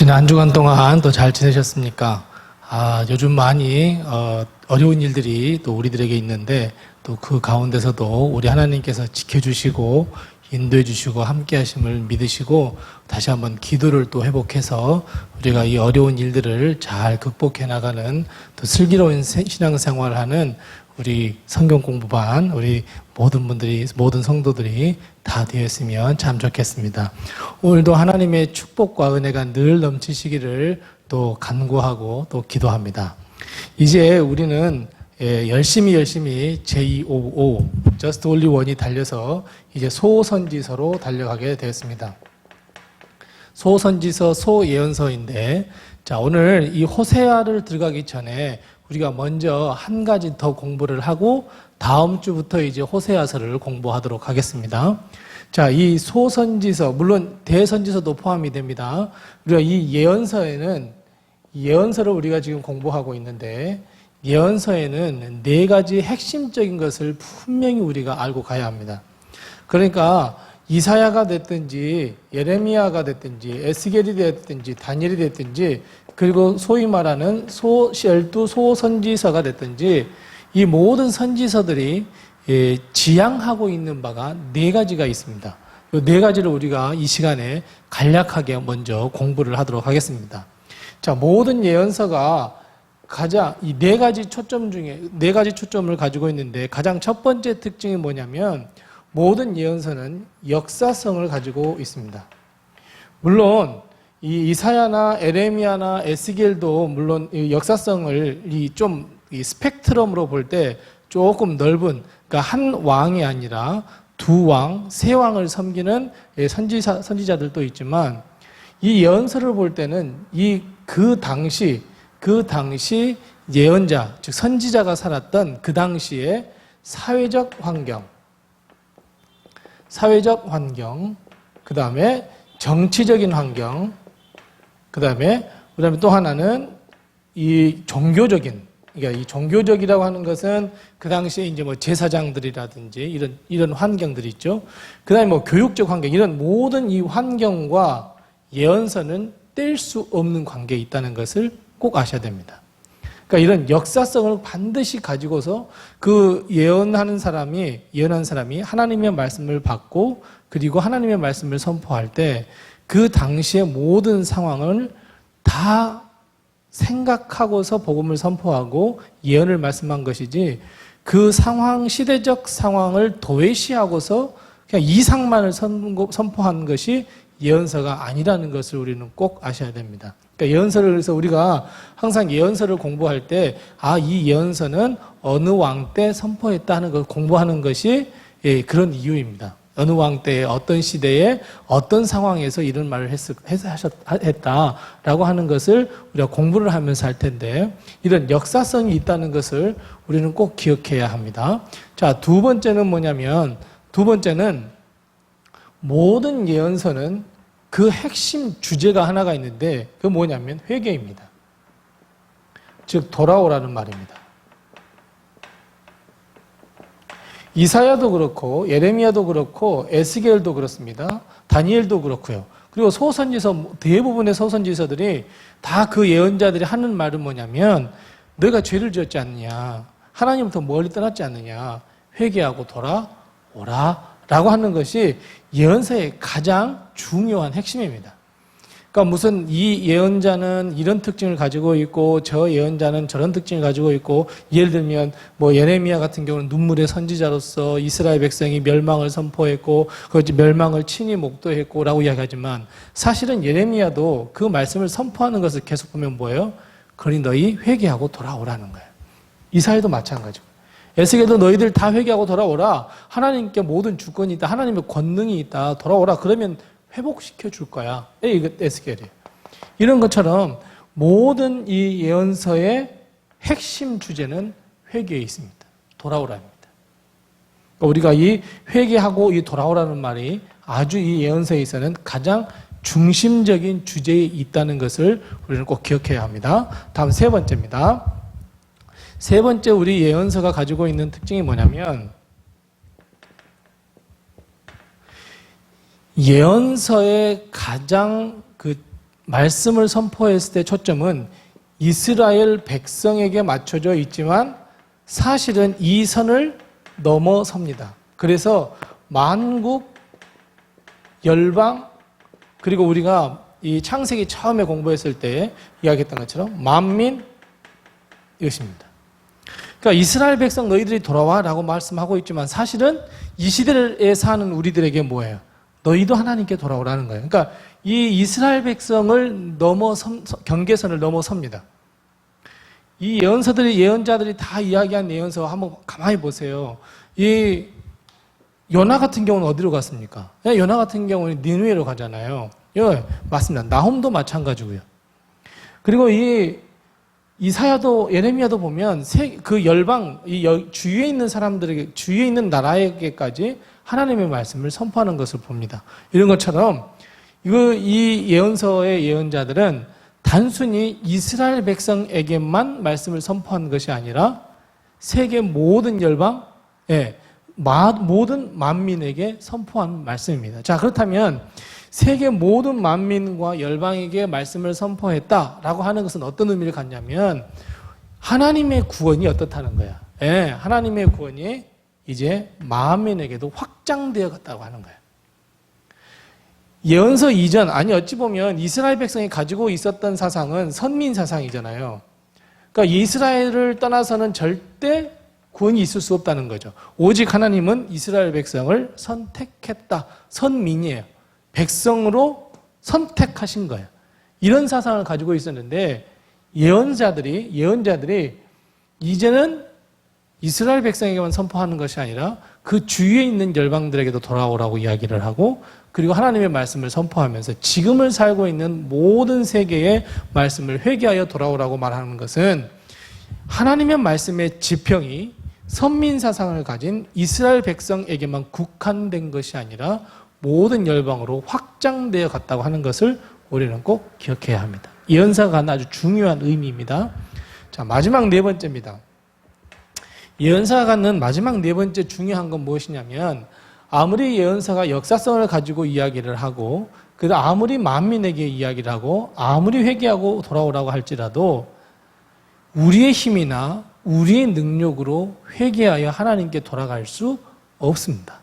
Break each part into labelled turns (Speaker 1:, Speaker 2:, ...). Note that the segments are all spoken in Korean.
Speaker 1: 지난 한 주간 동안 또 잘 지내셨습니까? 요즘 많이 어려운 일들이 또 우리들에게 있는데 또 그 가운데서도 우리 하나님께서 지켜주시고 인도해 주시고 함께 하심을 믿으시고 다시 한번 기도를 또 회복해서 우리가 이 어려운 일들을 잘 극복해 나가는 또 슬기로운 신앙생활을 하는 우리 성경 공부반 우리 모든 분들이 모든 성도들이 다 되었으면 참 좋겠습니다. 오늘도 하나님의 축복과 은혜가 늘 넘치시기를 또 간구하고 또 기도합니다. 이제 우리는 열심히 J-O-O Just Only One이 달려서 이제 소선지서로 달려가게 되었습니다. 소선지서 소예언서인데 자 오늘 이 호세아를 들어가기 전에 우리가 먼저 한 가지 더 공부를 하고 다음 주부터 이제 호세아서를 공부하도록 하겠습니다. 자, 이 소선지서, 물론 대선지서도 포함이 됩니다. 우리가 이 예언서에는, 예언서를 우리가 지금 공부하고 있는데, 예언서에는 네 가지 핵심적인 것을 분명히 우리가 알고 가야 합니다. 그러니까, 이사야가 됐든지, 예레미야가 됐든지, 에스겔이 됐든지, 다니엘이 됐든지, 그리고 소위 말하는 12 소선지서가 됐든지, 이 모든 선지서들이 지향하고 있는 바가 네 가지가 있습니다. 이 네 가지를 우리가 이 시간에 간략하게 먼저 공부를 하도록 하겠습니다. 자, 모든 예언서가 가장 이 네 가지 초점 중에 네 가지 초점을 가지고 있는데 가장 첫 번째 특징이 뭐냐면 모든 예언서는 역사성을 가지고 있습니다. 물론 이 이사야나 에레미야나 에스겔도 물론 이 역사성을 이 스펙트럼으로 볼 때 조금 넓은, 그러니까 한 왕이 아니라 두 왕, 세 왕을 섬기는 선지자들도 있지만 이 예언서를 볼 때는 그 당시 예언자, 즉 선지자가 살았던 그 당시의 사회적 환경, 그 다음에 정치적인 환경, 그 다음에 또 하나는 이 종교적인, 그러니까 이 종교적이라고 하는 것은 그 당시에 이제 뭐 제사장들이라든지 이런 환경들이 있죠. 그 다음에 뭐 교육적 환경, 이런 모든 이 환경과 예언서는 뗄 수 없는 관계에 있다는 것을 꼭 아셔야 됩니다. 그러니까 이런 역사성을 반드시 가지고서 그 예언하는 사람이 하나님의 말씀을 받고 그리고 하나님의 말씀을 선포할 때 그 당시의 모든 상황을 다 생각하고서 복음을 선포하고 예언을 말씀한 것이지 그 상황, 시대적 상황을 도외시하고서 그냥 이상만을 선포한 것이 예언서가 아니라는 것을 우리는 꼭 아셔야 됩니다. 그러니까 예언서를 그래서 우리가 항상 예언서를 공부할 때 이 예언서는 어느 왕 때 선포했다 하는 걸 공부하는 것이 그런 이유입니다. 어느 왕 때에 어떤 시대에 어떤 상황에서 이런 말을 했다라고 하는 것을 우리가 공부를 하면서 할 텐데 이런 역사성이 있다는 것을 우리는 꼭 기억해야 합니다. 자, 두 번째는 뭐냐면 모든 예언서는 그 핵심 주제가 하나가 있는데 그게 뭐냐면 회개입니다. 즉 돌아오라는 말입니다. 이사야도 그렇고 예레미야도 그렇고 에스겔도 그렇습니다. 다니엘도 그렇고요. 그리고 소선지서 대부분의 소선지서들이 다 그 예언자들이 하는 말은 뭐냐면 너희가 죄를 지었지 않느냐, 하나님부터 멀리 떠났지 않느냐, 회개하고 돌아오라 라고 하는 것이 예언서의 가장 중요한 핵심입니다. 그러니까 무슨 이 예언자는 이런 특징을 가지고 있고 저 예언자는 저런 특징을 가지고 있고 예를 들면 뭐 예레미야 같은 경우는 눈물의 선지자로서 이스라엘 백성이 멸망을 선포했고 그 멸망을 친히 목도했고 라고 이야기하지만 사실은 예레미야도 그 말씀을 선포하는 것을 계속 보면 뭐예요? 그러니 너희 회개하고 돌아오라는 거예요. 이사야도 마찬가지고 에스겔도 너희들 다 회개하고 돌아오라. 하나님께 모든 주권이 있다. 하나님의 권능이 있다. 돌아오라. 그러면 회복시켜 줄 거야. 이거 에스겔이에요. 이런 것처럼 모든 이 예언서의 핵심 주제는 회개에 있습니다. 돌아오라입니다. 우리가 이 회개하고 이 돌아오라는 말이 아주 이 예언서에 있어서는 가장 중심적인 주제에 있다는 것을 우리는 꼭 기억해야 합니다. 다음 세 번째입니다. 세 번째 우리 예언서가 가지고 있는 특징이 뭐냐면 예언서의 가장 말씀을 선포했을 때 초점은 이스라엘 백성에게 맞춰져 있지만 사실은 이 선을 넘어섭니다. 그래서 만국, 열방, 그리고 우리가 이 창세기 처음에 공부했을 때 이야기했던 것처럼 만민, 이것입니다. 그러니까 이스라엘 백성 너희들이 돌아와 라고 말씀하고 있지만 사실은 이 시대에 사는 우리들에게 뭐예요? 너희도 하나님께 돌아오라는 거예요. 그러니까 이 이스라엘 백성을 경계선을 넘어섭니다. 이 예언자들이 다 이야기한 예언서 한번 가만히 보세요. 이 요나 같은 경우는 어디로 갔습니까? 요나 같은 경우는 니느웨로 가잖아요. 예, 맞습니다. 나홈도 마찬가지고요. 그리고 이 이사야도 예레미야도 보면 그 열방, 주위에 있는 사람들에게, 주위에 있는 나라에게까지 하나님의 말씀을 선포하는 것을 봅니다. 이런 것처럼 이 예언서의 예언자들은 단순히 이스라엘 백성에게만 말씀을 선포한 것이 아니라 세계 모든 열방, 모든 만민에게 선포한 말씀입니다. 자, 그렇다면 세계 모든 만민과 열방에게 말씀을 선포했다라고 하는 것은 어떤 의미를 갖냐면 하나님의 구원이 어떻다는 거야. 하나님의 구원이 이제 만민에게도 확장되어 갔다고 하는 거야. 예언서 이전, 어찌 보면 이스라엘 백성이 가지고 있었던 사상은 선민 사상이잖아요. 그러니까 이스라엘을 떠나서는 절대 구원이 있을 수 없다는 거죠. 오직 하나님은 이스라엘 백성을 선택했다. 선민이에요. 백성으로 선택하신 거예요. 이런 사상을 가지고 있었는데 예언자들이 이제는 이스라엘 백성에게만 선포하는 것이 아니라 그 주위에 있는 열방들에게도 돌아오라고 이야기를 하고 그리고 하나님의 말씀을 선포하면서 지금을 살고 있는 모든 세계의 말씀을 회개하여 돌아오라고 말하는 것은 하나님의 말씀의 지평이 선민 사상을 가진 이스라엘 백성에게만 국한된 것이 아니라 모든 열방으로 확장되어 갔다고 하는 것을 우리는 꼭 기억해야 합니다. 예언사가 갖는 아주 중요한 의미입니다. 자, 마지막 네 번째입니다. 예언사가 갖는 마지막 네 번째 중요한 건 무엇이냐면 아무리 예언사가 역사성을 가지고 이야기를 하고 그래도 아무리 만민에게 이야기를 하고 아무리 회개하고 돌아오라고 할지라도 우리의 힘이나 우리의 능력으로 회개하여 하나님께 돌아갈 수 없습니다.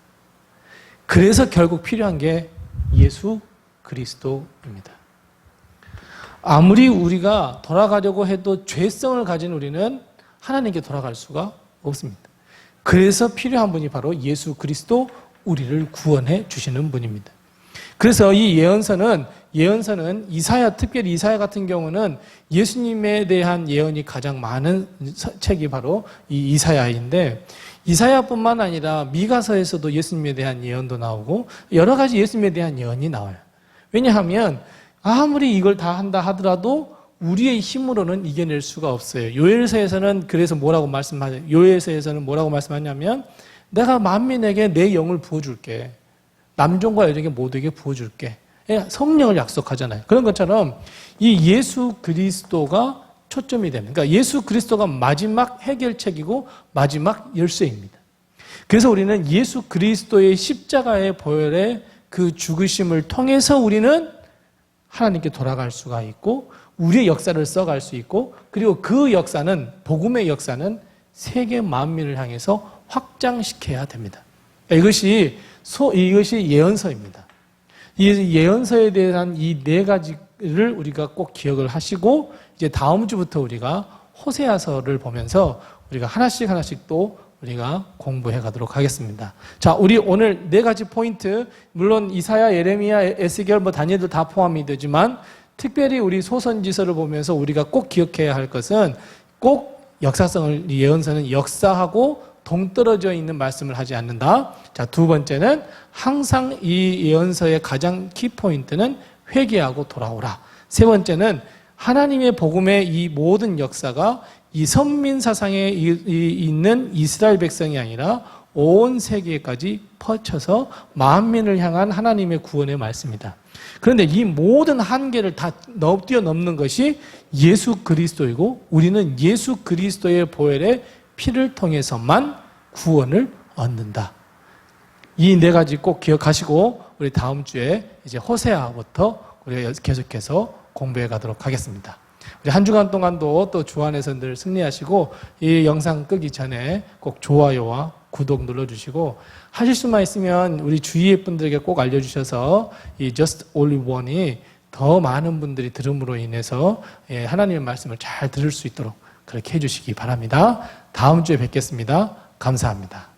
Speaker 1: 그래서 결국 필요한 게 예수 그리스도입니다. 아무리 우리가 돌아가려고 해도 죄성을 가진 우리는 하나님께 돌아갈 수가 없습니다. 그래서 필요한 분이 바로 예수 그리스도, 우리를 구원해 주시는 분입니다. 그래서 이 예언서는 특별히 이사야 같은 경우는 예수님에 대한 예언이 가장 많은 책이 바로 이 이사야인데 이사야뿐만 아니라 미가서에서도 예수님에 대한 예언도 나오고 여러 가지 예수님에 대한 예언이 나와요. 왜냐하면 아무리 이걸 다 한다 하더라도 우리의 힘으로는 이겨낼 수가 없어요. 요엘서에서는 그래서 뭐라고 말씀하냐면 내가 만민에게 내 영을 부어줄게. 남종과 여종에게 모두에게 부어줄게. 성령을 약속하잖아요. 그런 것처럼 이 예수 그리스도가 초점이 되는, 그러니까 예수 그리스도가 마지막 해결책이고 마지막 열쇠입니다. 그래서 우리는 예수 그리스도의 십자가의 보혈의 그 죽으심을 통해서 우리는 하나님께 돌아갈 수가 있고 우리의 역사를 써갈 수 있고 그리고 그 역사는 복음의 역사는 세계 만민을 향해서 확장시켜야 됩니다. 이것이 예언서입니다. 이 예언서에 대한 이 네 가지를 우리가 꼭 기억을 하시고 이제 다음 주부터 우리가 호세아서를 보면서 우리가 하나씩 또 우리가 공부해 가도록 하겠습니다. 자, 우리 오늘 네 가지 포인트, 물론 이사야, 예레미야, 에스겔, 다니엘도 다 포함이 되지만 특별히 우리 소선지서를 보면서 우리가 꼭 기억해야 할 것은 꼭 역사성을, 예언서는 역사하고 동떨어져 있는 말씀을 하지 않는다. 자, 두 번째는 항상 이 예언서의 가장 키포인트는 회개하고 돌아오라. 세 번째는 하나님의 복음의 이 모든 역사가 이 선민 사상에 있는 이스라엘 백성이 아니라 온 세계까지 퍼쳐서 만민을 향한 하나님의 구원의 말씀이다. 그런데 이 모든 한계를 다 뛰어넘는 것이 예수 그리스도이고 우리는 예수 그리스도의 보혈의 피를 통해서만 구원을 얻는다. 이 네 가지 꼭 기억하시고 우리 다음 주에 이제 호세아부터 우리가 계속해서 공부해 가도록 하겠습니다. 우리 한 주간 동안도 또 주 안에서 늘 승리하시고 이 영상 끄기 전에 꼭 좋아요와 구독 눌러주시고 하실 수만 있으면 우리 주위의 분들에게 꼭 알려주셔서 이 Just Only One이 더 많은 분들이 들음으로 인해서 하나님의 말씀을 잘 들을 수 있도록 그렇게 해주시기 바랍니다. 다음 주에 뵙겠습니다. 감사합니다.